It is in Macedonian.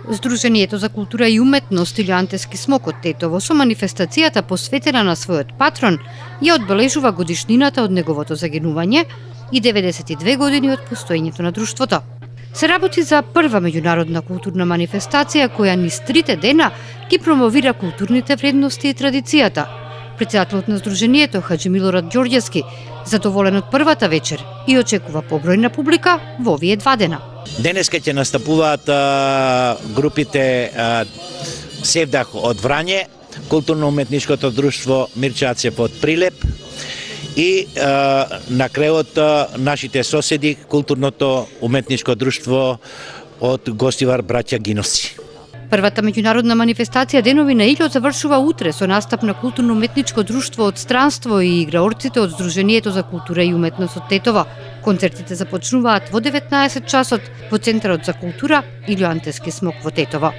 Здруженијето за култура и уметност или Антески смок од Тетово со манифестацијата посветена на својот патрон ја одбележува годишнината од неговото загинување и 92 години од постоењето на друштвото. Се работи за прва меѓународна културна манифестација која низ 3 дена ги промовира културните вредности и традицијата. Претседателот на Здруженијето Хаџи Милорад Ѓорѓевски задоволен од првата вечер и очекува побројна публика во овие 2 дена. Денеска ќе настапуваат групите Севдах од Врање, културно-уметничкото друштво Мирче Ацев од Прилеп и на крајот нашите соседи, културното уметничко друштво од Гостивар браќа Гиноси. Првата меѓународна манифестација Денови на Илјот завршува утре со настап на културно-уметничко друштво од странство и играорците од Здруженијето за култура и уметност од Тетово. Концертите започнуваат во 19 часот во Центарот за култура Илјо Антески смок во Тетово.